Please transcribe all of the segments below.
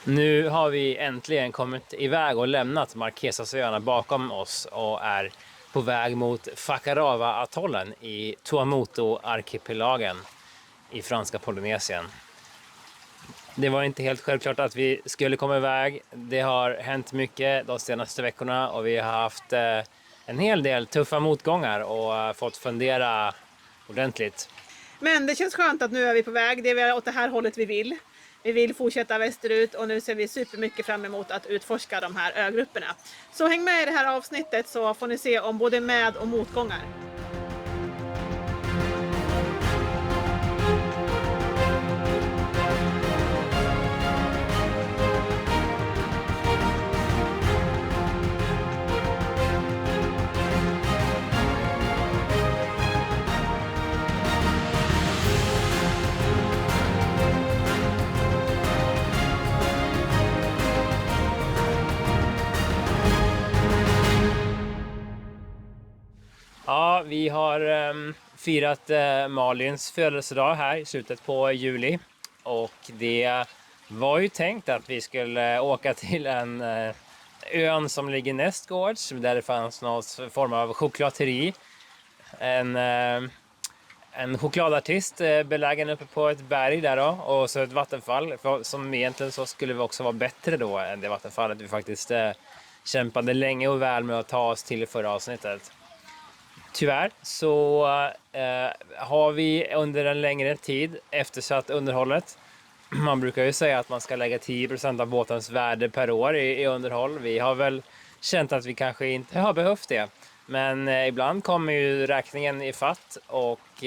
Nu har vi äntligen kommit iväg och lämnat Marquesasöarna bakom oss och är på väg mot Fakarava-atollen i Tuamotu-arkipelagen i franska Polynesien. Det var inte helt självklart att vi skulle komma iväg. Det har hänt mycket de senaste veckorna och vi har haft en hel del tuffa motgångar och fått fundera ordentligt. Men det känns skönt att nu är vi på väg. Det är väl åt det här hållet vi vill. Vi vill fortsätta västerut och nu ser vi supermycket fram emot att utforska de här ögrupperna. Så häng med i det här avsnittet så får ni se om både med- och motgångar. Ja, vi har firat Malins födelsedag här i slutet på juli och det var ju tänkt att vi skulle åka till en ön som ligger nästgårds där det fanns någon form av chokladeri. En chokladartist belägen uppe på ett berg där då och så ett vattenfall som egentligen så skulle vi också vara bättre då än det vattenfallet vi faktiskt kämpade länge och väl med att ta oss till förra avsnittet. Tyvärr så har vi under en längre tid eftersatt underhållet. Man brukar ju säga att man ska lägga 10% av båtens värde per år i underhåll. Vi har väl känt att vi kanske inte har behövt det. Men ibland kommer ju räkningen i fatt och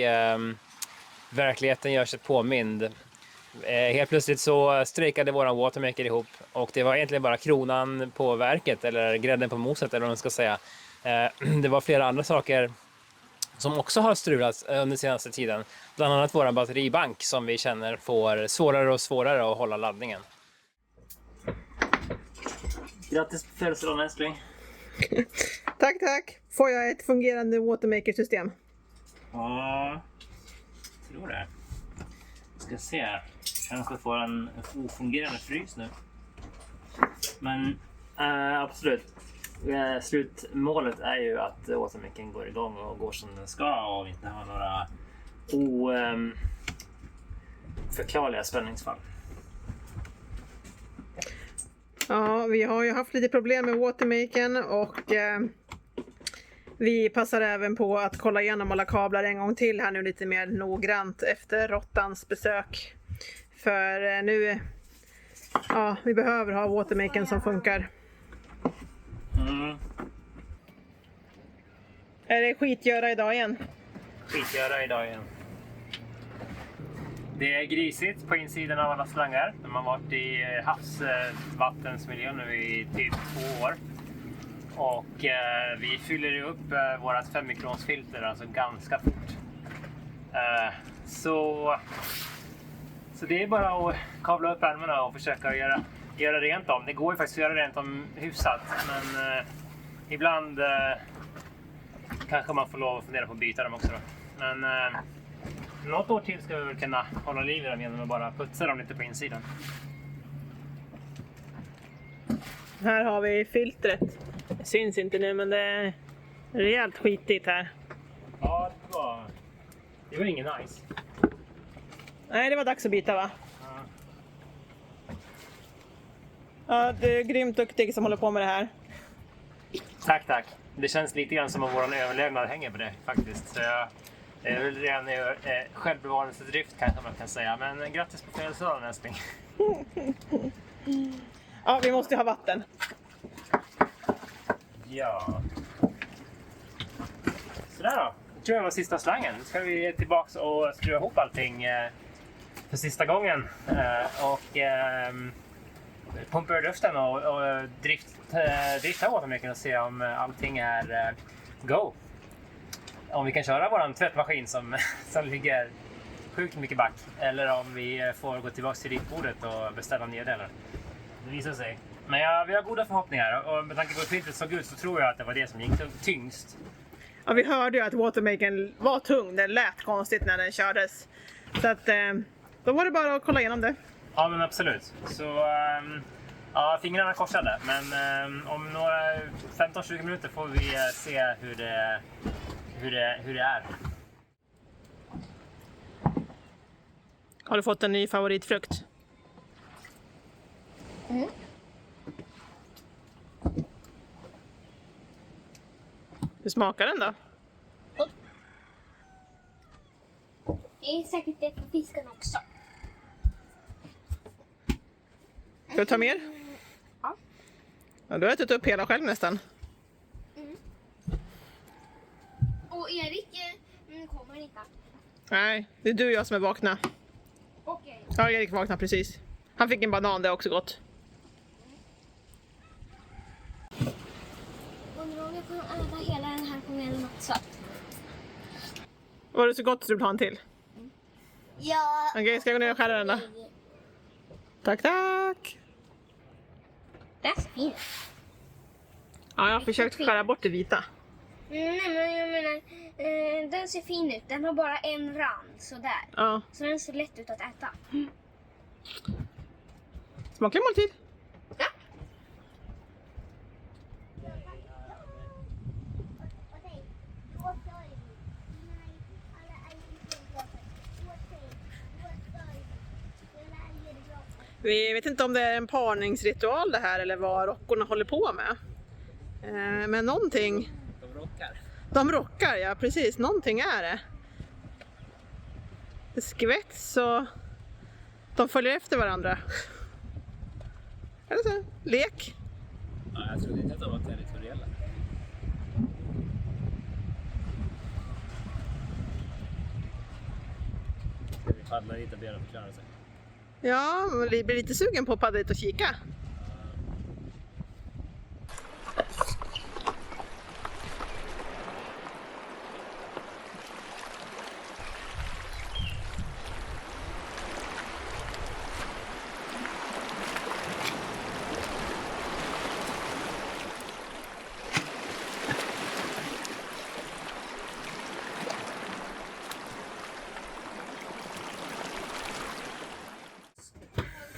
verkligheten gör sig påmind. Helt plötsligt så strejkade våran watermaker ihop och det var egentligen bara kronan på verket eller grädden på moset eller vad man ska säga. Det var flera andra saker som också har strulats under senaste tiden. Bland annat vår batteribank som vi känner får svårare och svårare att hålla laddningen. Grattis på födelsedagen älskling. Tack, tack. Får jag ett fungerande watermaker-system? Ja, jag tror det. Ska se. Kanske får en ofungerande frys nu. Men absolut. Slutmålet är ju att watermakern går igång och går som den ska och inte har några förklarliga spänningsfall. Ja, vi har ju haft lite problem med watermakern och vi passar även på att kolla igenom alla kablar en gång till här nu lite mer noggrant efter råttans besök. För nu, ja, vi behöver ha watermakern som funkar. Är det skitgöra idag igen? Skitgöra idag igen. Det är grisigt på insidan av alla slangar. De har varit i havsvattensmiljö nu i typ 2 år. Och vi fyller upp vårat 5-mikronsfilter alltså ganska fort. Så det är bara att kavla upp ärmarna och försöka göra rent dem. Det går ju faktiskt att göra rent dem hyfsat. Men ibland kanske man får lov att fundera på att byta dem också då. Men något år till ska vi väl kunna hålla liv i dem genom att bara putsa dem lite på insidan. Här har vi filtret. Det syns inte nu men det är rejält skitigt här. Ja, det var ingen nice. Nej, det var dags att byta va? Ja, du är grymt duktig som håller på med det här. Tack. Det känns lite grann som om vår överlevnad hänger på det faktiskt. Så det är väl redan självbevarelsedrift kanske man kan säga. Men grattis på födelsedagen älskling. Ja, vi måste ha vatten. Ja. Sådär då. Jag tror jag var sista slangen. Nu ska vi tillbaka och skruva ihop allting för sista gången. Och pumpa ur luften och drifta watermakern och se om allting är go. Om vi kan köra våran tvättmaskin som ligger sjukt mycket back. Eller om vi får gå tillbaka till ritbordet och beställa nya delar. Det visar sig. Men vi har goda förhoppningar och med tanke på hur filtret såg ut så tror jag att det var det som gick tyngst. Ja, vi hörde ju att watermakern var tung. Den lät konstigt när den kördes. Så att då var det bara att kolla igenom det. Ja, men absolut. Så ja, fingrarna korsade. Men om några 15-20 minuter får vi se hur det är. Har du fått en ny favoritfrukt? Mm. Hur smakar den då? Det är säkert det på fisken också. Ska du ta mer? Ja. Ja, du har ätit upp hela själv nästan. Och Erik kommer inte. Nej, det är du och jag som är vakna. Okej. Ja, Erik vaknade precis. Han fick en banan, det är också gott. Undrar om jag kommer äta hela den här gången eller något sånt. Var det så gott att du vill ha en till? Ja. Okej, ska jag gå ner och skära den då? Tack, tack! Det är så fint. Ja, jag har försökt skära bort det vita. Nej, men jag menar, den ser fin ut. Den har bara en rand, sådär. Ja, Så den ser lätt ut att äta. smaklig måltid. Ja. Vi vet inte om det är en parningsritual det här eller vad rockorna håller på med. Men någonting... De rockar. De rockar, ja precis. Någonting är det. Det skvätts och de följer efter varandra. Eller så, lek. Ja, jag trodde inte att de var territoriella. Ska vi paddla dit och be dem förklara sig? Ja, man blir lite sugen på att paddla dit och kika.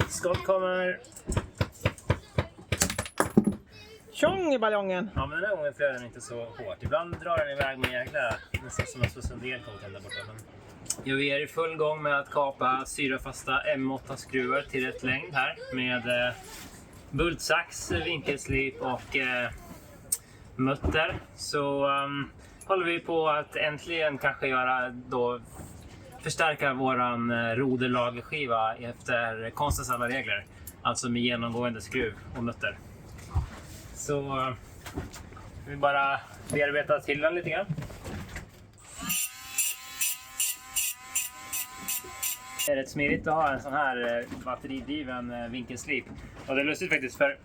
Skott kommer. Tjong i ballongen! Ja, men den här gången flög den inte så hårt. Ibland drar den iväg med jäkla, nästan som en suspendel coaten där borta. Men... Ja, vi är i full gång med att kapa syrafasta M8-skruvar till rätt längd här. Med bultsax, vinkelslip och mutter. Så håller vi på att äntligen kanske förstärka våran roderlagerskiva efter konstens alla regler. Alltså med genomgående skruv och mutter. Så vi bara bearbeta till den lite grann. Det är rätt smidigt att ha en sån här batteridriven vinkelslip. Och det är lustigt faktiskt för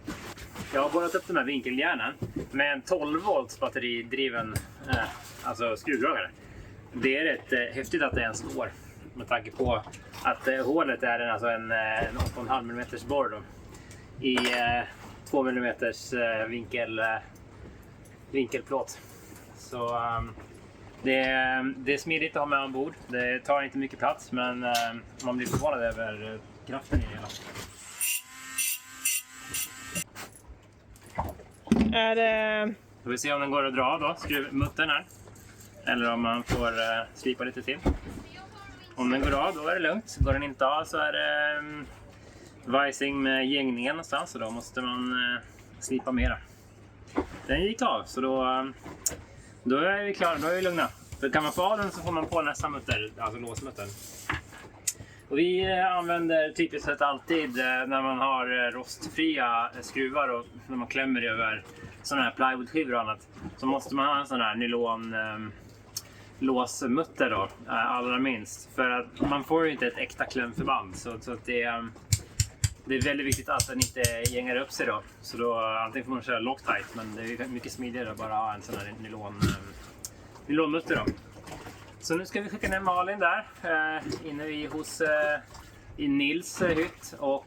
jag har borrat upp den här vinkeljärnen med en 12 volts batteridriven alltså skruvdragare. Det är rätt häftigt att det ens går. Med tanke på att hålet är alltså en 8,5 mm borr då, i 2 mm vinkelplåt. Så det är smidigt att ha med ombord. Det tar inte mycket plats, men man blir förvånad över kraften i det hela. Är det... Vi får se om den går att dra av då, skruvmuttern här. Eller om man får slipa lite till. Om den går av då är det lugnt. Går den inte av så är det vajsing med gängningen någonstans. Så då måste man slipa mera. Den gick av så då är vi klara, då är vi lugna. För kan man få av den så får man på nästa mutter, alltså låsmuttern. Och vi använder typiskt sett alltid när man har rostfria skruvar och när man klämmer över sådana här plywoodskivor och annat. Så måste man ha en sån här nylon låsmutter då, allra minst. För att man får ju inte ett äkta klämförband. Så att det är väldigt viktigt att den inte gängar upp sig då. Så då antingen får man köra Loctite, men det är mycket smidigare att bara ha en sån här nylonmutter då. Så nu ska vi skicka ner Malin där, inne i Nils hytt och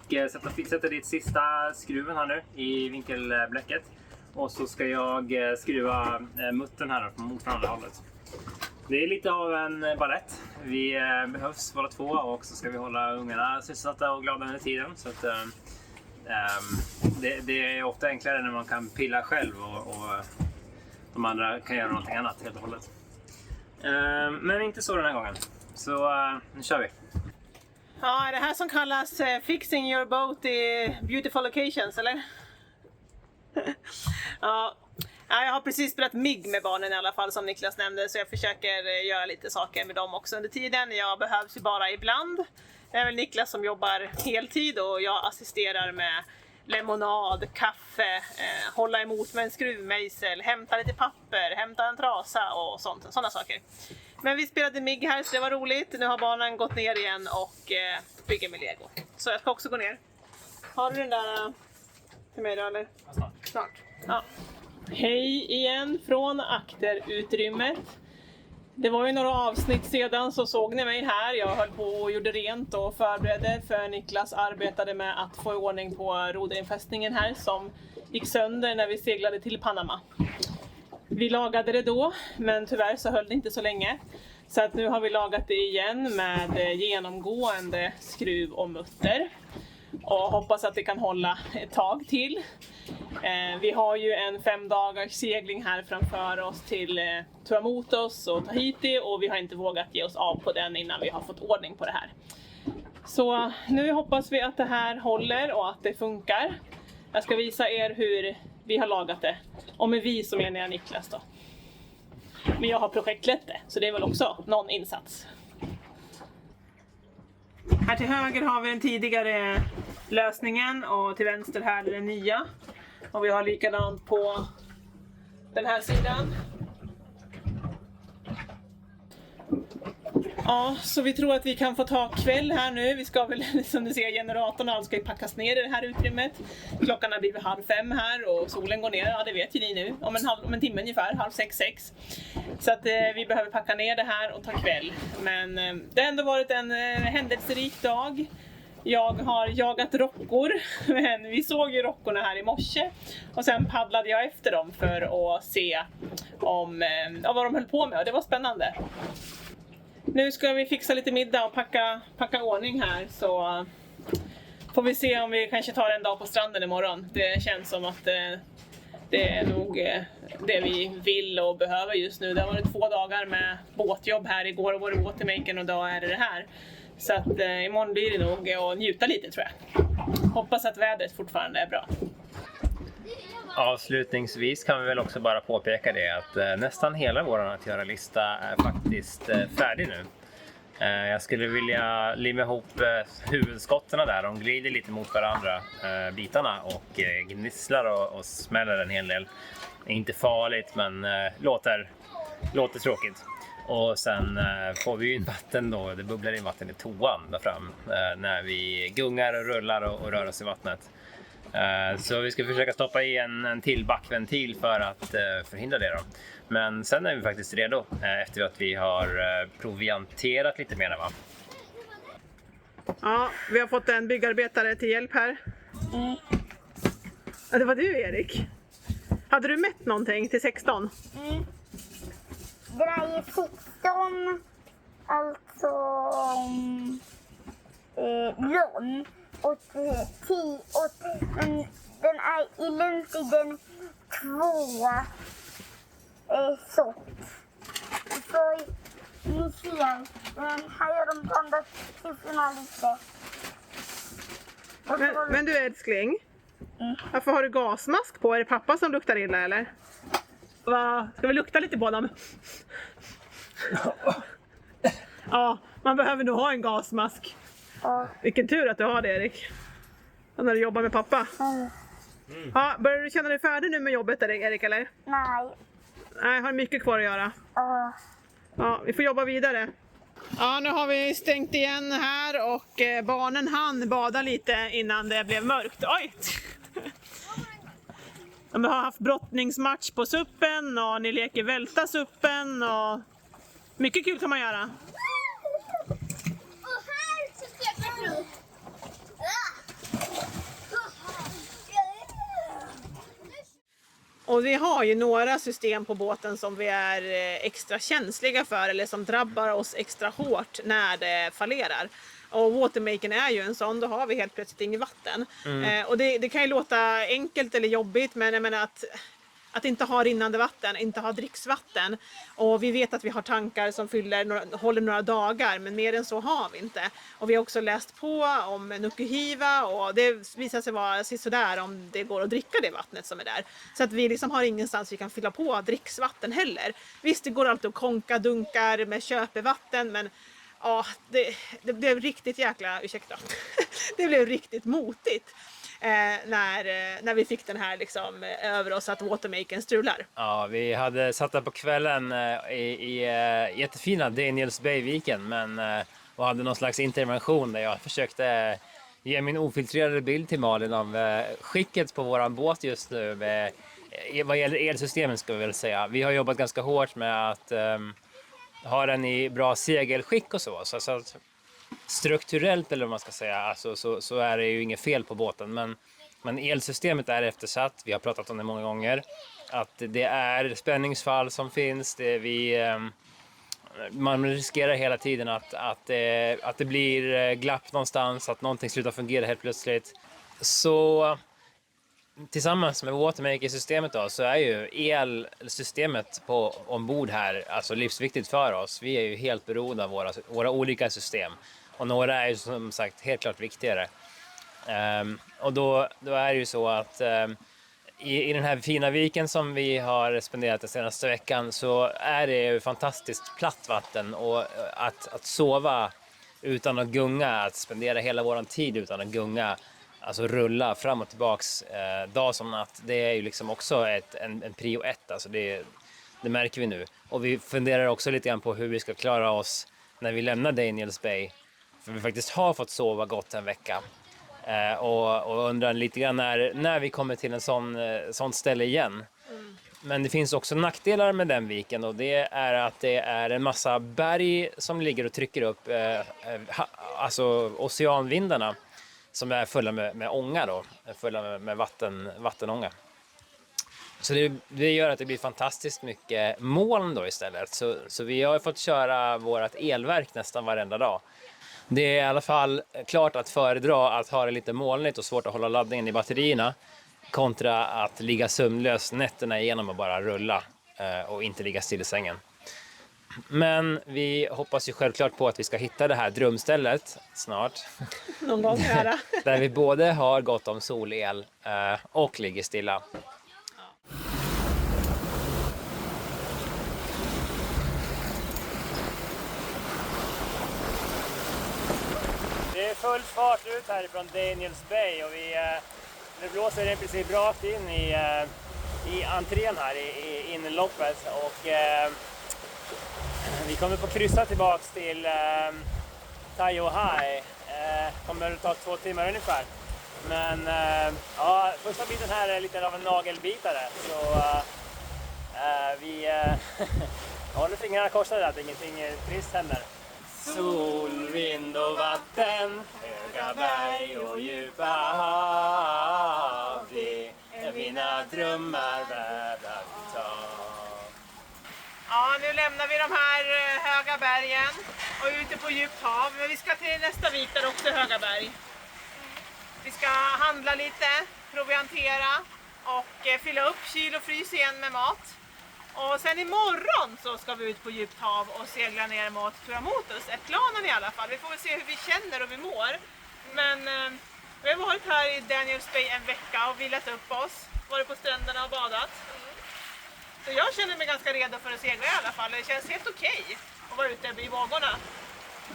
sätta dit sista skruven här nu i vinkelbläcket. Och så ska jag skruva muttern här då, mot andra hållet. Det är lite av en ballett. Vi behövs båda två och så ska vi hålla ungarna sysselsatta och glada under tiden. Så att, det är ofta enklare när man kan pilla själv och de andra kan göra någonting annat helt och hållet. Men inte så den här gången. Så nu kör vi. Ja, är det här som kallas fixing your boat i beautiful locations, eller? Ja. Ja, jag har precis spelat MIG med barnen i alla fall, som Niklas nämnde, så jag försöker göra lite saker med dem också under tiden. Jag behövs ju bara ibland. Det är väl Niklas som jobbar heltid och jag assisterar med lemonad, kaffe, hålla emot med en skruvmejsel, hämta lite papper, hämta en trasa och sådana saker. Men vi spelade MIG här så det var roligt. Nu har barnen gått ner igen och bygger med Lego. Så jag ska också gå ner. Har du den där till mig då, eller? Snart. Ja. Hej igen från akterutrymmet. Det var ju några avsnitt sedan så såg ni mig här. Jag höll på och gjorde rent och förberedde för Niklas arbetade med att få i ordning på roderinfästningen här som gick sönder när vi seglade till Panama. Vi lagade det då, men tyvärr så höll det inte så länge. Så att nu har vi lagat det igen med genomgående skruv och mutter. Och hoppas att det kan hålla ett tag till. Vi har ju en 5 dagars segling här framför oss till Tuamotus och Tahiti och vi har inte vågat ge oss av på den innan vi har fått ordning på det här. Så nu hoppas vi att det här håller och att det funkar. Jag ska visa er hur vi har lagat det. Och med vi så menar jag Niklas då. Men jag har projektlett det, så det är väl också någon insats. Här till höger har vi den tidigare lösningen och till vänster här är den nya. Och vi har likadant på den här sidan. Ja, så vi tror att vi kan få ta kväll här nu. Vi ska väl, som du ser, generatorn och allt ska ju packas ner i det här utrymmet. Klockan har blivit 5:30 här och solen går ner, ja det vet ju ni nu. Om en timme ungefär, 5:30, 6. Så att vi behöver packa ner det här och ta kväll. Men det har ändå varit en händelserik dag. Jag har jagat rockor, men vi såg ju rockorna här i morse. Och sen paddlade jag efter dem för att se om, vad de höll på med och det var spännande. Nu ska vi fixa lite middag och packa ordning här så får vi se om vi kanske tar en dag på stranden imorgon. Det känns som att det är nog det vi vill och behöver just nu. Det har varit 2 dagar med båtjobb här. Igår var det watermaken och idag är det här. Så att imorgon blir det nog att njuta lite tror jag. Hoppas att vädret fortfarande är bra. Avslutningsvis kan vi väl också bara påpeka det att nästan hela vår att göra-lista är faktiskt färdig nu. Jag skulle vilja limma ihop huvudskotterna där, de glider lite mot varandra, bitarna, och gnisslar och smäller en hel del. Inte farligt men låter tråkigt. Och sen får vi ju in vatten då, det bubblar in vatten i toan där fram när vi gungar och rullar och rör oss i vattnet. Så vi ska försöka stoppa i en till backventil för att förhindra det då. Men sen är vi faktiskt redo efter att vi har provianterat lite mer, va? Ja, vi har fått en byggarbetare till hjälp här. Ja, det var du Erik. Hade du mätt någonting till 16? Den är 16, alltså lång och 10, men den är i längden 2 sort. För ni ser, här har de blandat siffrorna lite. Men du älskling, varför har du gasmask på? Är det pappa som luktar illa eller? Va? Ska vi lukta lite på dem? Ja, man behöver nog ha en gasmask. Vilken tur att du har det Erik. När du jobbar med pappa. Ja, börjar du känna dig färdig nu med jobbet Erik eller? Nej, har mycket kvar att göra. Ja, vi får jobba vidare. Ja, nu har vi stängt igen här och barnen hann bada lite innan det blev mörkt. Oj! De har haft brottningsmatch på suppen och ni leker välta suppen och mycket kul kan man göra. Och här så ska jag upp. Och vi har ju några system på båten som vi är extra känsliga för eller som drabbar oss extra hårt när det fallerar. Och watermaken är ju en sån, då har vi helt plötsligt inget vatten. Och det kan ju låta enkelt eller jobbigt, men jag menar att inte ha rinnande vatten, inte ha dricksvatten. Och vi vet att vi har tankar som håller några dagar, men mer än så har vi inte. Och vi har också läst på om Nukuhiva och det visar sig vara sådär om det går att dricka det vattnet som är där. Så att vi liksom har ingenstans vi kan fylla på dricksvatten heller. Visst, det går alltid att konka dunkar med köpevatten, men ja, det blev riktigt det blev riktigt motigt. När vi fick den här liksom, över oss att watermaken strular. Ja, vi hade satt där på kvällen i jättefina Daniels Bay-viken och hade någon slags intervention där jag försökte ge min ofiltrerade bild till Malin av skicket på våran båt just nu. Vad gäller elsystemen ska vi väl säga. Vi har jobbat ganska hårt med att ha den i bra segelskick och så att strukturellt eller vad man ska säga alltså, så är det ju inget fel på båten, men elsystemet är eftersatt. Vi har pratat om det många gånger, att det är spänningsfall som finns. Man riskerar hela tiden att det blir glapp någonstans, att någonting slutar fungera helt plötsligt. Så tillsammans med watermaker-systemet då, så är ju elsystemet ombord här alltså livsviktigt för oss. Vi är ju helt beroende av våra olika system. Och några är ju som sagt helt klart viktigare. Och då är det ju så att i den här fina viken som vi har spenderat den senaste veckan så är det ju fantastiskt platt vatten. Och att sova utan att gunga, att spendera hela våran tid utan att gunga, alltså rulla fram och tillbaks dag som natt, det är ju liksom också en prio 1. Alltså det märker vi nu. Och vi funderar också lite grann på hur vi ska klara oss när vi lämnar Daniels Bay. För vi faktiskt har fått sova gott en vecka. Och undrar lite grann när vi kommer till en sån ställe igen. Men det finns också nackdelar med den viken, och det är att det är en massa berg som ligger och trycker upp alltså oceanvindarna som är fulla med ånga då, fulla med vattenånga. Så det gör att det blir fantastiskt mycket moln då istället. Så vi har fått köra vårt elverk nästan varenda dag. Det är i alla fall klart att föredra att ha det lite molnigt och svårt att hålla laddningen i batterierna kontra att ligga sömnlös nätterna igenom och bara rulla och inte ligga still i sängen. Men vi hoppas ju självklart på att vi ska hitta det här drömstället snart. Någon gång här. Där vi både har gott om solel och ligger stilla. Det är full fart ut härifrån Daniels Bay och nu blåser det i princip rakt in i entrén här i inloppet, och vi kommer få kryssa tillbaks till Taiohae. Kommer att ta 2 timmar ungefär. Men ja, första biten här är lite av en nagelbitare, så vi håller fingrarna korsade att ingenting trist händer. Sol, vind och vatten, höga berg och djupa hav, det är mina drömmar värda att ta. Ja, nu lämnar vi de här höga bergen och är ute på djupt hav. Men vi ska till nästa vik där också är höga berg. Vi ska handla lite, proviantera och fylla upp kyl och frys igen med mat. Och sen imorgon så ska vi ut på djupt hav och segla ner mot Tuamotus. Är planen i alla fall. Vi får väl se hur vi känner och vi mår. Men vi har varit här i Daniels Bay en vecka och vilat upp oss. Varit på stränderna och badat. Så jag känner mig ganska redo för att segla i alla fall. Det känns helt okej att vara ute i vågorna.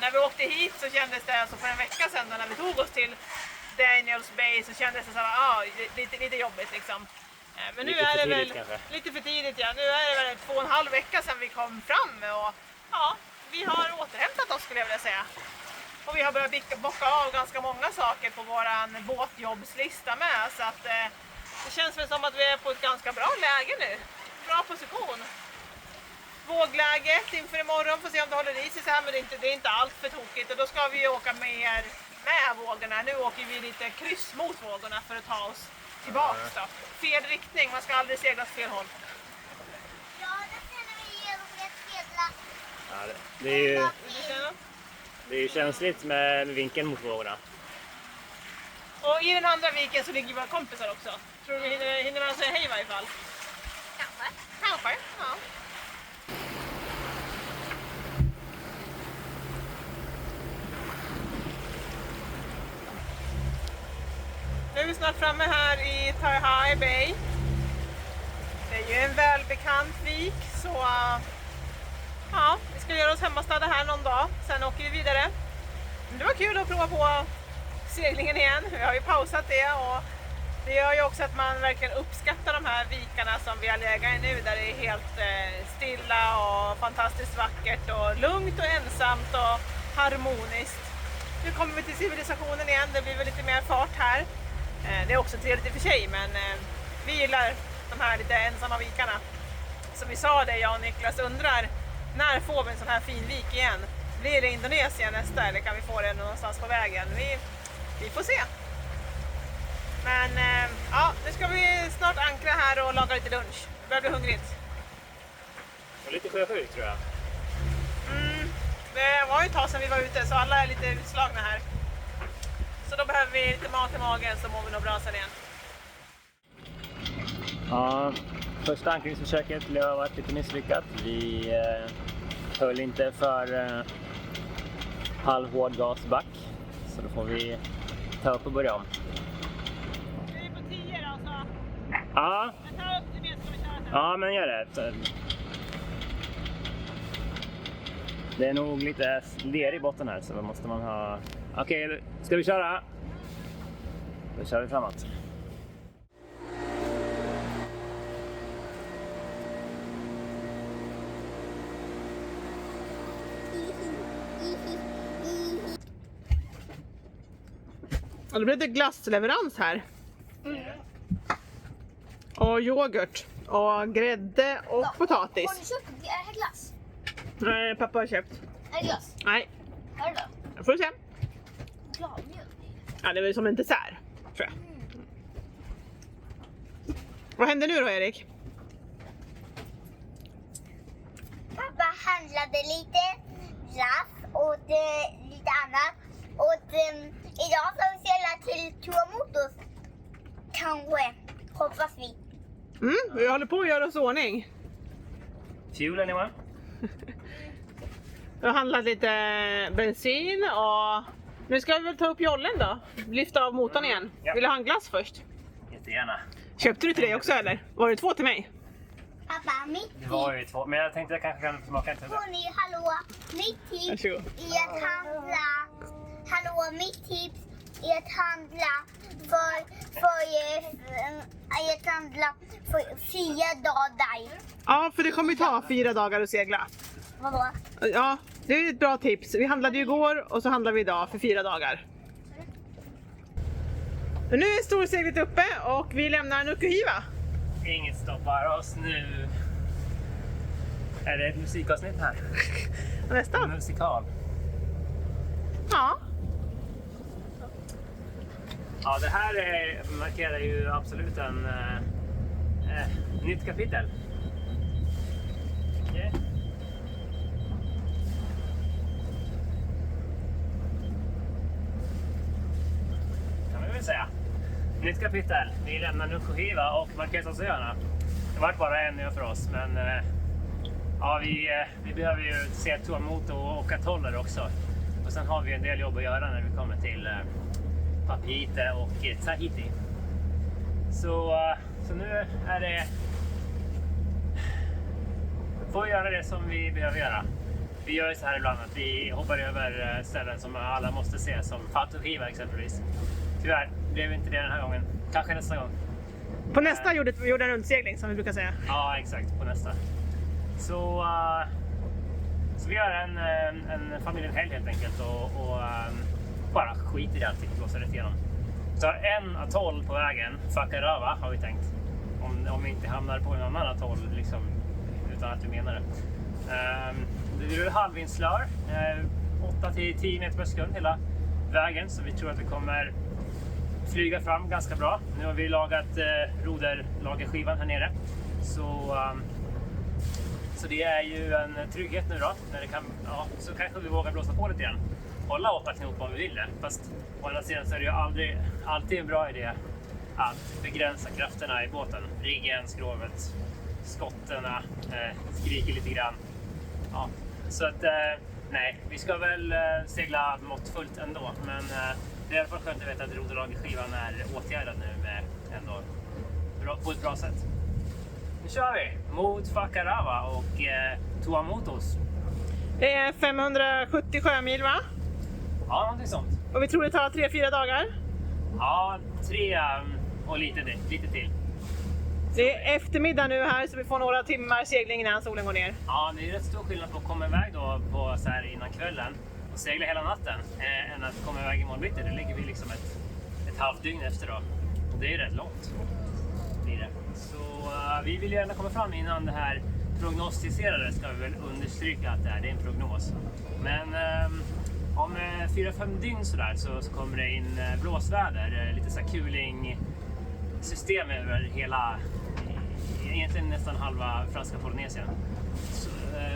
När vi åkte hit så kändes det, alltså för en vecka sedan när vi tog oss till Daniels Bay, så kändes det så här, lite jobbigt liksom. Men nu är det väl lite för tidigt, ja. Nu är det väl 2,5 vecka sedan vi kom fram och ja, vi har återhämtat oss skulle jag vilja säga. Och vi har börjat bocka av ganska många saker på våran båtjobbslista med, så att det känns väl som att vi är på ett ganska bra läge nu. Bra position. Vågläget inför imorgon, får se om det håller i sig så här, men det är inte allt för tokigt, och då ska vi åka med vågorna. Nu åker vi lite kryss mot vågorna för att ta oss tillbaks då. Fel riktning, man ska aldrig segla åt fel håll. Ja, det känner vi genom ett segla. Ja, det är ju känsligt med vinkeln mot vågorna. Och i den andra viken så ligger våra kompisar också. Tror du vi hinner med att säga hej i varje fall? Kanske, ja. Nu är vi snart framme här i Tai Bay. Det är ju en välbekant vik, så ja, vi ska göra oss hemmastadda här någon dag. Sen åker vi vidare. Men det var kul att prova på seglingen igen. Vi har ju pausat det och det gör ju också att man verkligen uppskattar de här vikarna som vi har legat i nu, där det är helt stilla och fantastiskt vackert och lugnt och ensamt och harmoniskt. Nu kommer vi till civilisationen igen, det blir väl lite mer fart här. Det är också trevligt i och för sig, men vi gillar de här lite ensamma vikarna. Som vi sa det, jag och Niklas undrar, när får vi en sån här fin vik igen? Blir det Indonesien nästa eller kan vi få det någonstans på vägen? Vi får se. Men ja, nu ska vi snart ankra här och laga lite lunch. Det börjar bli hungrigt. Och lite sjösjuk tror jag. Det var ju ett tag sedan vi var ute så alla är lite utslagna här. Så då behöver vi lite mat i magen så mår vi nog bra sen igen. Ja, första ankringsförsöket blev varit lite misslyckat. Vi höll inte för halvhård gasback. Så då får vi ta upp och börja om. Vi är på 10 då så. Ja, Jag tar upp det med så vi tar det. ja men gör det. Det är nog lite ler i botten här så då måste man ha... Okej, ska vi köra? Då kör vi framåt. Och då blev det glassleverans här. Och yoghurt. Och grädde och Har potatis. ni köpt det? Är det glass? Nej, pappa har köpt. Är det glass? Nej, Är det då? jag får se. Gladmjölk? Ja, det är väl som en dessert, tror jag. Vad händer nu då, Erik? Pappa handlade lite glass och lite annat. Och idag ska vi segla till Tuamotus. Kanske, hoppas vi. Vi håller på att göra oss i ordning. Fuelen är med. Jag har handlat lite bensin och nu ska vi väl ta upp jollen då. Lyfta av motorn igen. Ja. Vill du ha en glass först? Jättegärna. Köpte du till dig också eller? Var det 2 till mig? Pappa, mitt Det var ju 2, men jag tänkte jag kanske kan smaka inte. Tony, hallå. Mitt tips Varsågod. är att handla. Hallå, mitt tips är att handla för 4 dagar. Ja, för det kommer ju ta 4 dagar att segla. Vadå? Ja, det är ett bra tips. Vi handlade ju igår och så handlar vi idag för 4 dagar. Men nu är storseglet uppe och vi lämnar Nukuhiva. Inget stoppar oss nu. Är det ett musikavsnitt här? Nästan. Musikal. Ja. Ja, det här markerar ju absolut en nytt kapitel. Okej. Kan vi väl säga. Nytt kapitel. Vi lämnar Nukuhiva och Marquesasöarna. Det var bara en ö för oss, men ja, vi behöver ju se Tuamotu och atoller också. Och sen har vi en del jobb att göra när vi kommer till Papeete och Tahiti. Så nu är det... Får vi göra det som vi behöver göra. Vi gör så här ibland att vi hoppar över ställen som alla måste se, som Fatuhiva exempelvis. Tyvärr blev inte det den här gången. Kanske nästa gång. På nästa gjorde vi en rundsegling som vi brukar säga. Ja, exakt. På nästa. Så vi gör en familjenhelg helt enkelt och bara skiter i allting, blåser rätt igenom. Så en atoll på vägen, Fakarava har vi tänkt. Om vi inte hamnar på en annan atoll liksom, utan att du menar det. Det är halvvindslör, 8-10 meter per sekund hela vägen, så vi tror att vi kommer flyga fram ganska bra. Nu har vi lagat roderlagerskivan här nere. Så det är ju en trygghet nu då. När det kan, ja, så kanske vi vågar blåsa på lite grann. Hålla 8 knop om vi vill det. Fast å andra sidan så är det ju alltid en bra idé att begränsa krafterna i båten. Riggen, skrovet, skotterna skriker lite grann. Ja, så att nej, vi ska väl segla måttfullt ändå. Men det är i alla fall skönt att veta att roderlagerskivan är åtgärdad nu med ändå på ett bra sätt. Nu kör vi mot Fakarava och Tuamotus. Det är 570 sjömil va? Ja, någonting sånt. Och vi tror det tar 3-4 dagar. Ja, 3 och lite till. Det är eftermiddag nu här så vi får några timmar segling innan solen går ner. Ja, det är rätt stor skillnad på att komma iväg då på så här innan kvällen och segla hela natten än att komma iväg imorgon bitti. Det ligger vi liksom ett halvt dygn efter då. Och det är ju rätt långt. Blir det. Så vi vill gärna komma fram innan det här prognostiserade, ska vi väl understryka att det är en prognos. Men om 4-5 dygn sådär så kommer det in blåsväder, lite så här cooling-system över hela, egentligen nästan halva franska Polynesien.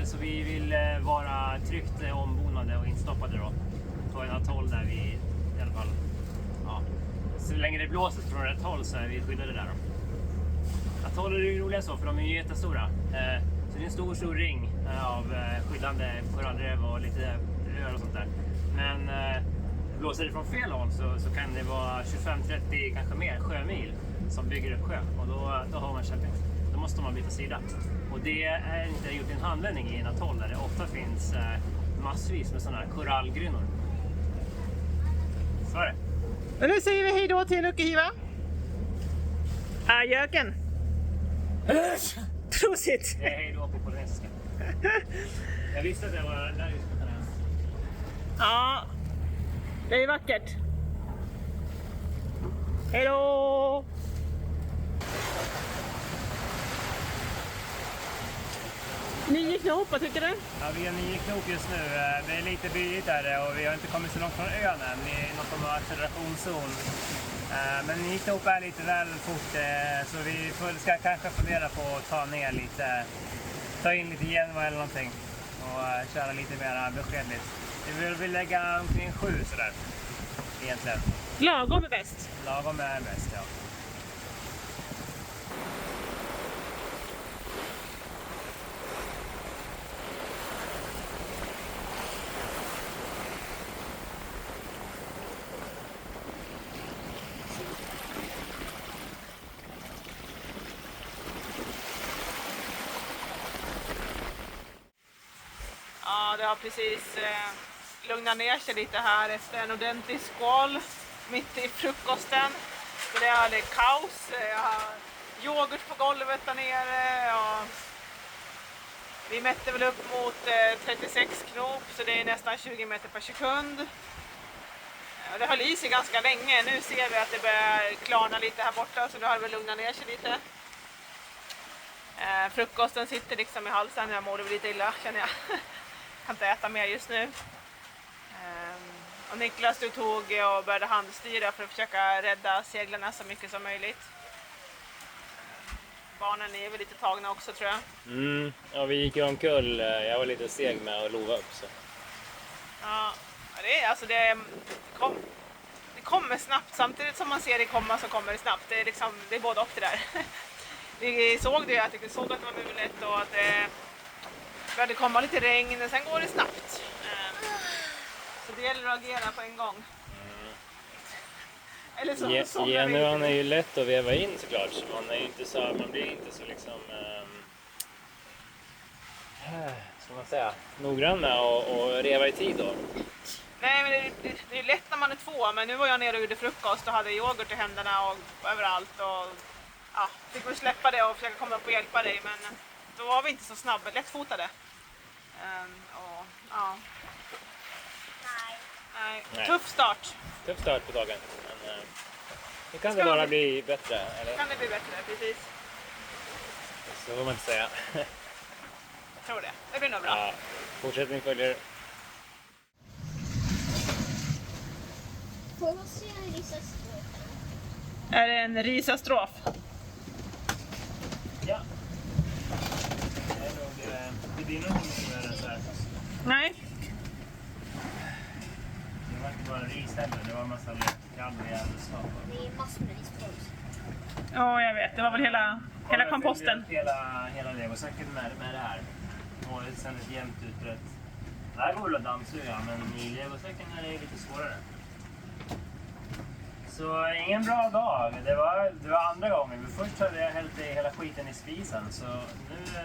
Så vi vill vara tryggt ombonade och instoppade då på en atoll där vi i alla fall, ja, så länge det blåser från rätt håll så är vi skyddade där då. Atoller är ju roliga så, för de är ju jättestora. Så det är en stor ring av skyddande korallrev och lite öar och sånt där. Men blåser det från fel håll så kan det vara 25-30, kanske mer, sjömil som bygger upp sjö. Och då har man kämpigt. Då måste man byta sida. Och det är inte gjort i en handvändning i en atoll där det ofta finns massvis med sådana här korallgrynnor. Så är det. Men nu säger vi hej då till Nukuhiva. Adjöken. Prosit. Det är hej då på polynesiska. Jag visste att det var där just på den här. Ja, det är vackert. Hej då! 9 knop, vad tycker du? Ja, vi har 9 knop just nu. Det är lite byigt där och vi har inte kommit så långt från ön än. Vi är i någon form av accelerationszon. Men 9 knop är lite väl fort, så vi ska kanske fundera på att ta in lite Genva eller någonting och köra lite mer beskedligt. Vi vill lägga omkring 7 sådär, egentligen. Lagom är bäst. Lagom är bäst, ja. Ja, det har precis lugnat ner sig lite här efter en ordentlig skål mitt i frukosten. Så det är kaos. Jag har yoghurt på golvet där nere. Och vi mätte väl upp mot 36 knop, så det är nästan 20 meter per sekund. Det höll i sig ganska länge. Nu ser vi att det börjar klarna lite här borta, så då har det väl lugnat ner sig lite. Frukosten sitter liksom i halsen. Jag mår lite illa, känner jag. Kan inte äta mer just nu. Och Niklas tog och började handstyra för att försöka rädda seglarna så mycket som möjligt. Barnen är väl lite tagna också, tror jag. Ja, vi gick ju omkull. Jag var lite seg med att lova upp. Så. Ja, det kommer snabbt. Samtidigt som man ser det komma så kommer det snabbt. Det är både och det där. Vi såg det, jag såg att det var mulet och att det började komma lite regn, och sen går det snabbt. Så det gäller att agera på en gång. Eller så Genuan är ju lätt att veva in såklart. Så man blir inte så liksom ska man säga, noggrann med att reva i tid då. Nej, men det är lätt när man är två, men nu var jag nere och gjorde frukost och hade yoghurt i händerna och överallt, och ja, fick väl släppa det och försöka komma upp och hjälpa dig, men då var vi inte så snabba, lättfotade. Och, ja. Nej. Tuff start På dagen, men det kan det bara bli bättre, eller? Kan det bli bättre, precis. Så får man inte säga. Jag tror det. Det blir nog bra. Ja, fortsättning följer. Får man se Elisas båt? Är det en risastrof? Ja. Det är nog... Det blir nog inte mer än så här. Nej. Det var inte bara ris heller. Det var en massa lökkalv och så. Det är massor med risbröd. Ja, jag vet. Det var väl hela komposten. Hela legosäcken med det här. Och sen ett jämnt utbrett. Det här går väl att dammsuga, men i legosäcken är det lite svårare. Så ingen bra dag. Det var andra gången. Först hade jag hällt hela skiten i spisen. Så nu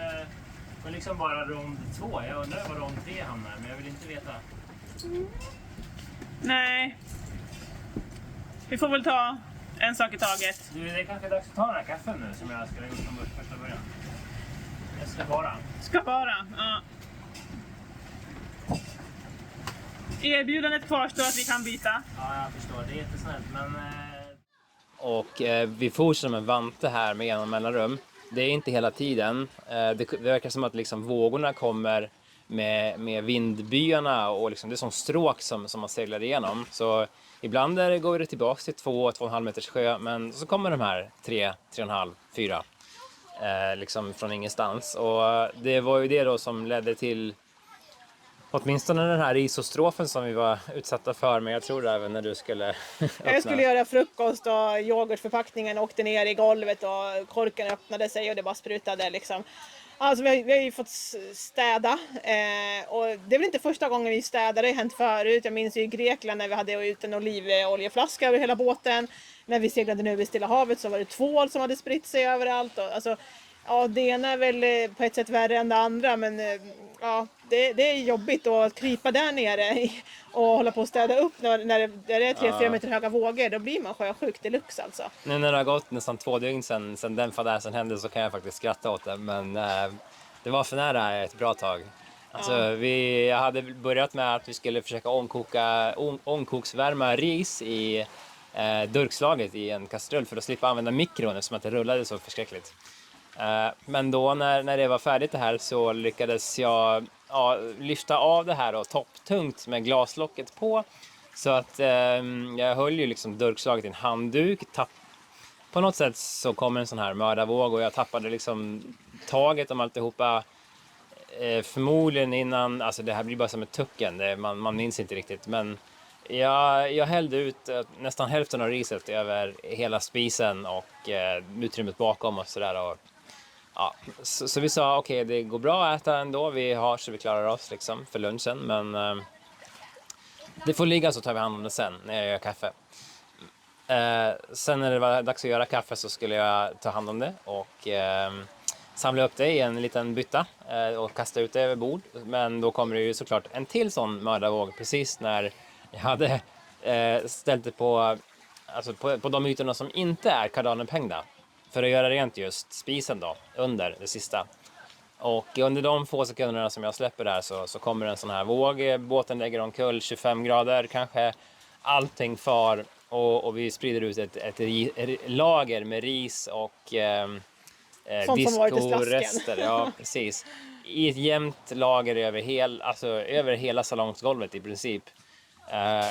var liksom bara rond 2. Jag undrar var rond 3 hamnar, men jag vill inte veta. Nej. Vi får väl ta en sak i taget. Du, det är kanske dags att ta den här kaffen nu som jag skulle ha gjort från första början. Jag ska bara. Ska vara, ja. Erbjudandet kvarstår att vi kan byta. Ja, jag förstår. Det är jättesnällt, men... Och vi fortsätter med Vante här med genom mellanrum. Det är inte hela tiden. Det verkar som att liksom vågorna kommer med vindbyarna och liksom det är som stråk som man seglar igenom. Så ibland går det tillbaka till 2-2,5 meters sjö, men så kommer de här 3,5, 4 liksom från ingenstans. Och det var ju det då som ledde till åtminstone den här risostrofen som vi var utsatta för, men jag tror även när du skulle öppna. Jag skulle göra frukost och yoghurtförpackningen åkte ner i golvet och korken öppnade sig och det bara sprutade liksom. Alltså vi har ju fått städa och det är väl inte första gången vi städar, det har hänt förut. Jag minns ju i Grekland när vi hade ut en olivoljeflaska över hela båten. När vi seglade nu vid Stilla havet så var det tvål som hade spritt sig överallt. Och, alltså, ja, det ena är väl på ett sätt värre än det andra, men ja, det är jobbigt att krypa där nere och hålla på att städa upp när det är 3-4 meter höga vågor. Då blir man sjösjuk deluxe alltså. Nu när det har gått nästan 2 dygn sedan den fadäsen hände så kan jag faktiskt skratta åt det, men det var för nära ett bra tag. Alltså, jag hade börjat med att vi skulle försöka ångkoksvärma ris i durkslaget i en kastrull för att slippa använda mikron eftersom att det rullade så förskräckligt. Men då när det var färdigt det här så lyckades jag lyfta av det här och topptungt med glaslocket på. Så att jag höll ju liksom durkslaget i en handduk. På något sätt så kom en sån här mördarvåg och jag tappade liksom taget om alltihopa. Förmodligen innan, alltså det här blir bara som ett tucken, man minns inte riktigt. Men jag hällde ut nästan hälften av riset över hela spisen och utrymmet bakom och sådär. Ja, så vi sa okej, det går bra att äta ändå, vi har så vi klarar oss liksom för lunchen, men det får ligga så tar vi hand om det sen när jag gör kaffe. Sen när det var dags att göra kaffe så skulle jag ta hand om det och samla upp det i en liten bytta och kasta ut det över bord. Men då kommer det ju såklart en till sån mördarvåg precis när jag hade ställt det på de ytorna som inte är kardanupphängda. För att göra rent just spisen då, under det sista. Och under de få sekunderna som jag släpper där så kommer en sån här våg. Båten lägger omkull 25 grader, kanske allting far. Och vi sprider ut ett lager med ris och diskorester. Ja, precis. I ett jämnt lager över hela salongsgolvet i princip.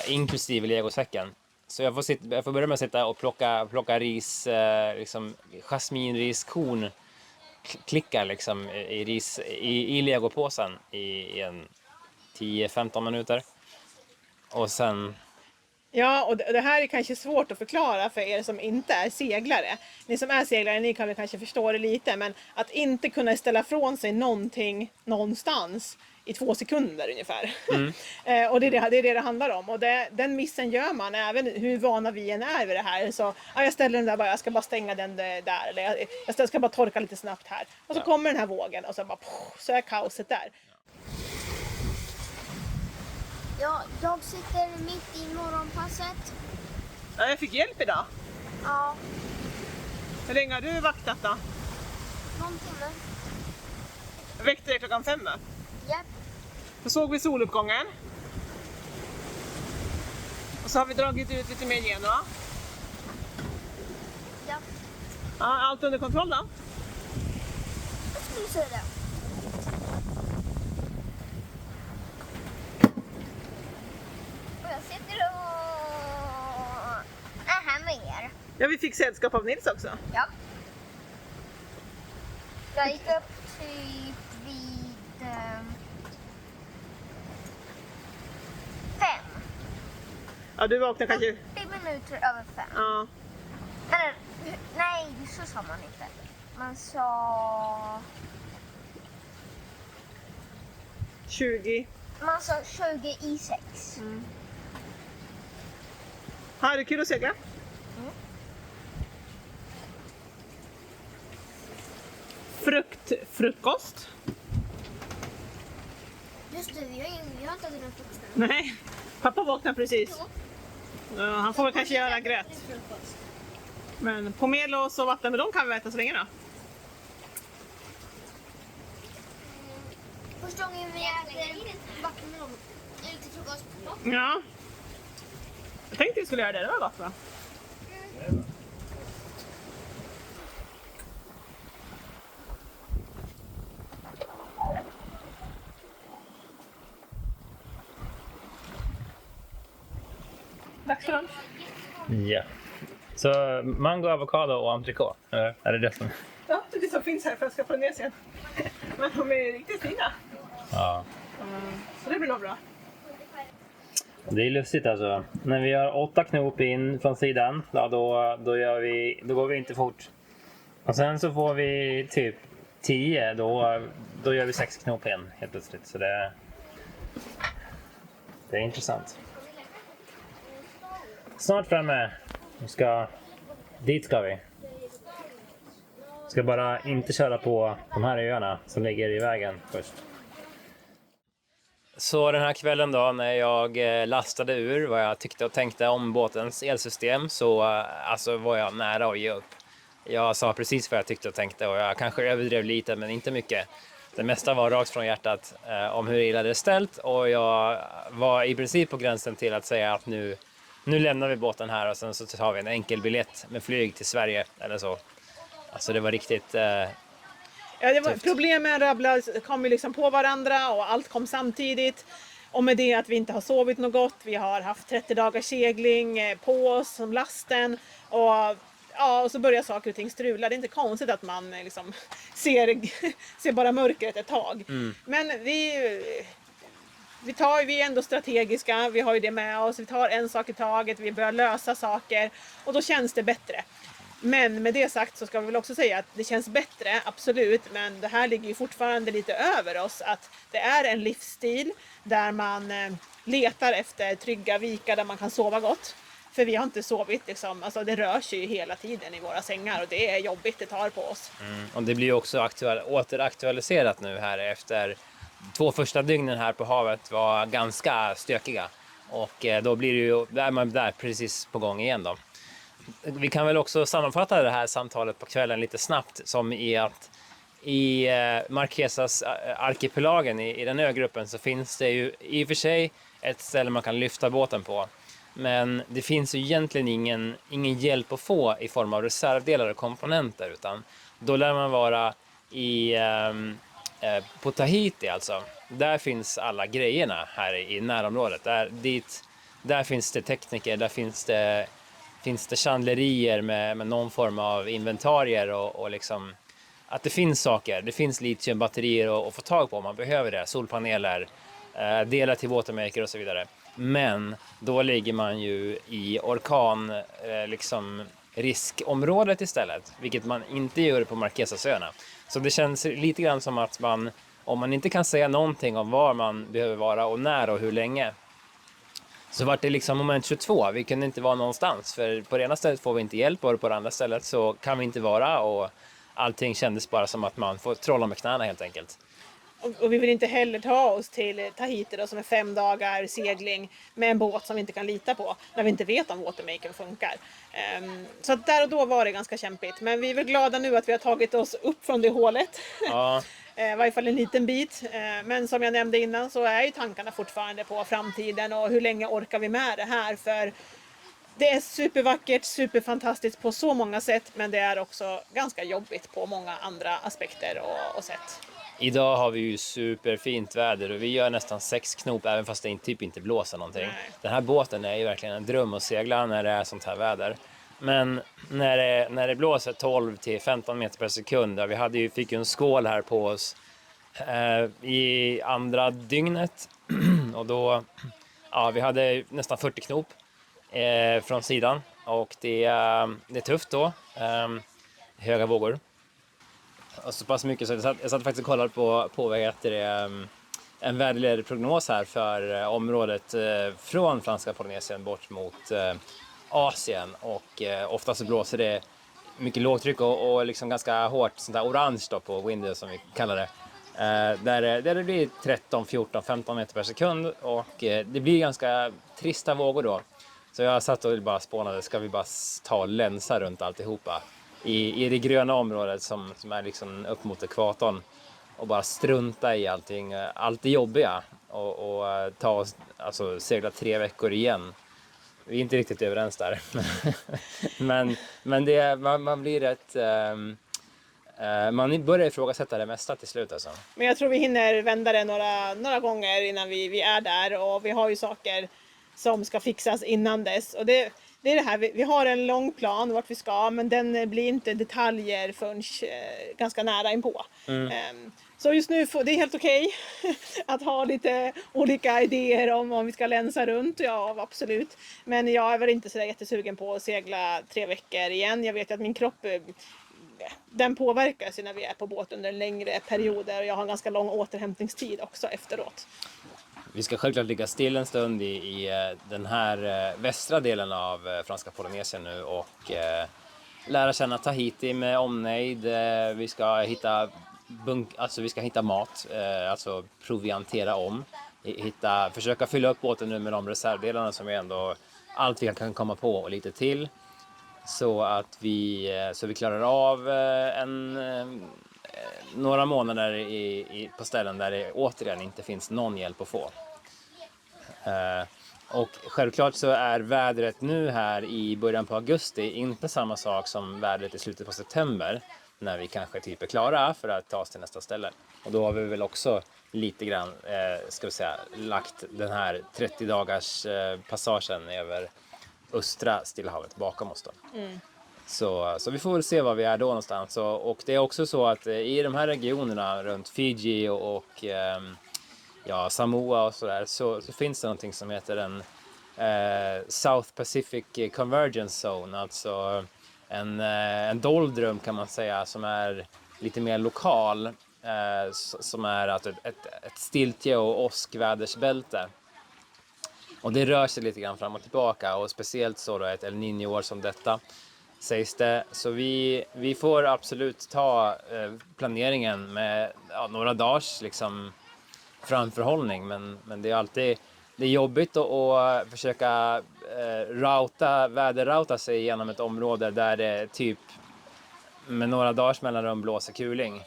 Inklusive legosäcken. Så jag får börja med att sitta och plocka ris, liksom jasminriskorn, klickar liksom i legopåsen i en 10-15 minuter. Och sen... Ja, och det här är kanske svårt att förklara för er som inte är seglare. Ni som är seglare, ni kan väl kanske förstå det lite, men att inte kunna ställa från sig någonting någonstans i 2 sekunder ungefär. Och det är det handlar om. Och den missen gör man även hur vana vi än är vid det här. Så jag ställer den där bara, jag ska bara stänga den där. Eller jag ska bara torka lite snabbt här. Och så kommer den här vågen och så bara så är kaoset där. Ja, jag sitter mitt i morgonpasset. Ja, jag fick hjälp idag. Ja, Hur länge har du vaktat då? någon timme. Jag väckte dig 5:00. Japp. Då såg vi soluppgången. Och så har vi dragit ut lite mer Genua. Japp. Ja, allt under kontroll då? Jag skulle säga det. Och jag sitter och är här med er. Ja, vi fick sällskap av Nils också. Ja. Jag gick upp typ vid 5. Ja, du vaknade kanske... 40 minuter över 5. Ja. Eller, nej, så sa man inte. Man sa... 20. Man sa 20 i 6. Har du kul att segla? Frukost? Just det, vi har inte ätit den frukosten. Nej, pappa vaknade precis. Ja, han får väl kanske göra gröt. Men pomelos och vattenmelon kan vi äta så länge då. Första gången vi äter vattenmelon till frukost. Ja. Jag tänkte vi skulle göra det, det var gott va? Dags för lunch. Ja. Så mango, avokado och entrecote, eller är det det som... Ja, det är det som finns här för att ska på Indonesien. Men de är riktigt fina. Ja. Så det blir nog bra. Det är lustigt alltså. När vi har 8 knop in från sidan, ja, då går vi inte fort. Och sen så får vi typ 10, då gör vi 6 knop in helt plötsligt. Så det är intressant. Snart framme. Dit ska vi. Ska bara inte köra på de här öarna som ligger i vägen först. Så den här kvällen då, när jag lastade ur vad jag tyckte och tänkte om båtens elsystem, så alltså var jag nära att ge upp. Jag sa precis vad jag tyckte och tänkte, och jag kanske överdrev lite, men inte mycket. Det mesta var rakt från hjärtat om hur illa det är ställt, och jag var i princip på gränsen till att säga att nu lämnar vi båten här och sen så tar vi en enkel biljett med flyg till Sverige eller så. Alltså det var riktigt... Ja, det var, tufft. problemen kom ju liksom på varandra och allt kom samtidigt. Och med det att vi inte har sovit något gott, vi har haft 30 dagars segling på oss som lasten. Och så börjar saker och ting strula. Det är inte konstigt att man liksom ser bara mörkret ett tag. Men vi är ändå strategiska, vi har ju det med oss. Vi tar en sak i taget, vi börjar lösa saker och då känns det bättre. Men med det sagt så ska vi väl också säga att det känns bättre, absolut, men det här ligger ju fortfarande lite över oss, att det är en livsstil där man letar efter trygga vikar där man kan sova gott. För vi har inte sovit liksom, alltså det rör sig ju hela tiden i våra sängar och det är jobbigt, det tar på oss. Och det blir ju också återaktualiserat nu här efter 2 första dygnen här på havet var ganska stökiga. Och då blir det ju, där precis på gång igen då. Vi kan väl också sammanfatta det här samtalet på kvällen lite snabbt, som i att i Marquesas arkipelagen, i den ögruppen, så finns det ju i och för sig ett ställe man kan lyfta båten på. Men det finns ju egentligen ingen hjälp att få i form av reservdelar och komponenter, utan då lär man vara på Tahiti alltså. Där finns alla grejerna här i närområdet. Där finns det tekniker, där finns det chandlerier med någon form av inventarier och liksom att det finns saker. Det finns litiumbatterier att få tag på om man behöver det. Solpaneler, delar till watermaker och så vidare. Men då ligger man ju i riskområdet istället, vilket man inte gör på Marquesasöarna. Så det känns lite grann som att om man inte kan säga någonting om var man behöver vara och när och hur länge, så var det liksom moment 22. Vi kunde inte vara någonstans, för på det ena stället får vi inte hjälp och på det andra stället så kan vi inte vara, och allting kändes bara som att man får trolla med knäna helt enkelt. Och vi vill inte heller ta oss till Tahiti då, som är 5 dagar segling med en båt som vi inte kan lita på, när vi inte vet om watermaken funkar. Så att där och då var det ganska kämpigt. Men vi är väl glada nu att vi har tagit oss upp från det hålet. Ja. I varje fall en liten bit. Men som jag nämnde innan så är ju tankarna fortfarande på framtiden och hur länge orkar vi med det här. För det är supervackert, superfantastiskt på så många sätt, men det är också ganska jobbigt på många andra aspekter och sätt. Idag har vi ju superfint väder och vi gör nästan 6 knop även fast det typ inte blåser någonting. Nej. Den här båten är ju verkligen en dröm att segla när det är sånt här väder. Men när det blåser 12 till 15 meter per sekund, fick ju en skål här på oss i andra dygnet och då, vi hade nästan 40 knop från sidan och det är tufft då, höga vågor. Och så pass mycket så jag satt faktiskt och kollade på en väderledarprognos här för området från franska Polynesien bort mot Asien, och ofta så blåser det mycket lågtryck och liksom ganska hårt sånt där orange då på wind som vi kallar det. Där det blir 13, 14, 15 meter per sekund och det blir ganska trista vågor då. Så jag satt och bara spånade, ska vi bara ta och länsa runt alltihopa i det gröna området som är liksom upp mot ekvatorn och bara strunta i allt det jobbiga och ta oss, alltså segla 3 veckor igen. Vi är inte riktigt överens där. men man blir rätt... man börjar ifrågasätta det mesta till slut alltså. Men jag tror vi hinner vända det några gånger innan vi är där, och vi har ju saker som ska fixas innan dess. Och det är det här, vi har en lång plan vart vi ska, men den blir inte detaljer förrän ganska nära inpå. Så just nu, det är helt okej att ha lite olika idéer om vi ska länsa runt, ja absolut. Men jag är väl inte så jättesugen på att segla 3 veckor igen. Jag vet att min kropp, den påverkas när vi är på båt under längre perioder, och jag har en ganska lång återhämtningstid också efteråt. Vi ska självklart ligga still en stund i den här västra delen av franska Polynesien nu och lära känna Tahiti med omnejd. Vi ska hitta mat, alltså proviantera om. Försöka fylla upp båten nu med de reservdelarna som är ändå allt vi kan komma på och lite till. Så vi klarar av några månader på ställen där det återigen inte finns någon hjälp att få. Och självklart så är vädret nu här i början på augusti inte samma sak som vädret i slutet på september, när vi kanske typ är klara för att ta oss till nästa ställe. Och då har vi väl också lite grann lagt den här 30 dagars passagen över östra Stilla havet bakom oss då. Så vi får väl se var vi är då någonstans. Och det är också så att i de här regionerna runt Fiji och Samoa och sådär, så finns det någonting som heter en South Pacific Convergence Zone, alltså en doldrum kan man säga, som är lite mer lokal, som är alltså ett stiltje- och åskvädersbälte. Och det rör sig lite grann fram och tillbaka, och speciellt så då ett El Niño-år som detta sägs det. Så vi får absolut ta planeringen med några dagars liksom framförhållning, men det är alltid jobbigt att försöka väderrauta sig genom ett område där det typ med några dagars mellanrum blåser kuling.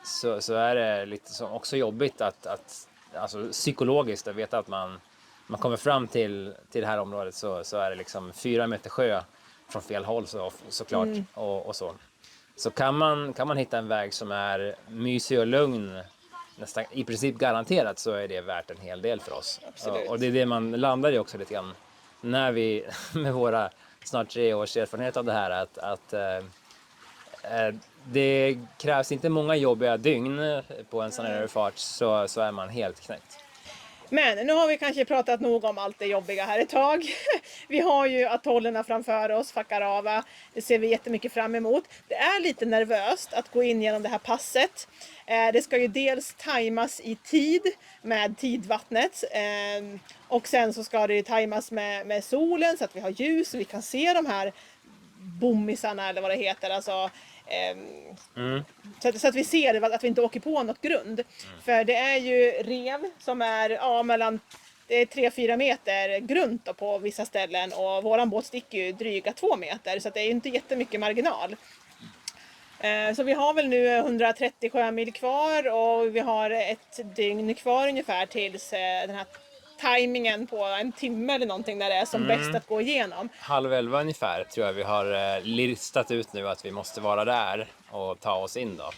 Så är det lite också jobbigt att alltså psykologiskt att veta att man kommer fram till det här området, så är det liksom 4 meter sjö från fel håll såklart och så. Så kan man hitta en väg som är mysig och lugn, nästan i princip garanterat, så är det värt en hel del för oss. Och det är det man landar i också lite grann när vi med våra snart 3 års erfarenhet av det här, att det krävs inte många jobbiga dygn på en sån här överfart, så är man helt knäckt. Men nu har vi kanske pratat nog om allt det jobbiga här ett tag. Vi har ju atollerna framför oss, Fakarava. Det ser vi jättemycket fram emot. Det är lite nervöst att gå in genom det här passet. Det ska ju dels tajmas i tid med tidvattnet. Och sen så ska det ju tajmas med solen så att vi har ljus och vi kan se de här bommisarna eller vad det heter. Alltså, så att vi ser att vi inte åker på något grund. För det är ju rev som är mellan 3-4 meter grunt då på vissa ställen, och våran båt sticker ju dryga 2 meter, så att det är inte jättemycket marginal. Så vi har väl nu 130 sjömil kvar, och vi har ett dygn kvar ungefär tills den här timingen på 1 timme eller någonting där det är som bäst att gå igenom. 10:30 ungefär tror jag vi har listat ut nu att vi måste vara där och ta oss in då.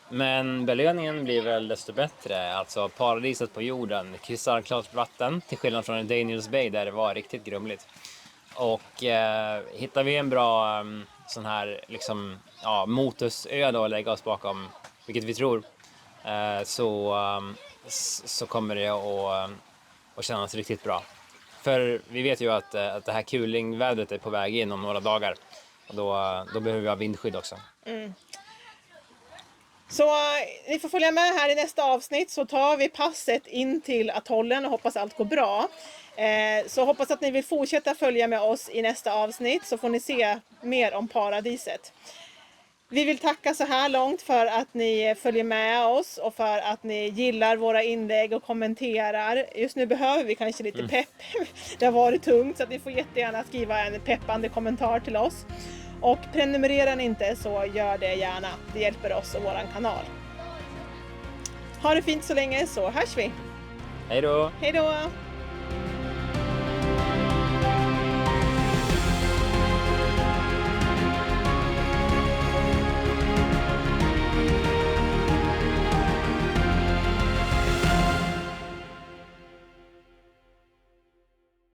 Men belöningen blir väl desto bättre, alltså paradiset på jorden, kristallklart vatten, till skillnad från Daniels Bay där det var riktigt grumligt. Och hittar vi en bra sån här liksom, motusö då att lägga oss bakom, vilket vi tror, så kommer det att kännas riktigt bra. För vi vet ju att det här kulingvädret är på väg in om några dagar. Och då behöver vi ha vindskydd också. Så ni får följa med här i nästa avsnitt, så tar vi passet in till atollen och hoppas allt går bra. Så hoppas att ni vill fortsätta följa med oss i nästa avsnitt, så får ni se mer om paradiset. Vi vill tacka så här långt för att ni följer med oss och för att ni gillar våra inlägg och kommenterar. Just nu behöver vi kanske lite pepp. Det har varit tungt, så att ni får jättegärna skriva en peppande kommentar till oss. Och prenumererar ni inte, så gör det gärna. Det hjälper oss och våran kanal. Ha det fint så länge, så hörs vi. Hej då! Hej då!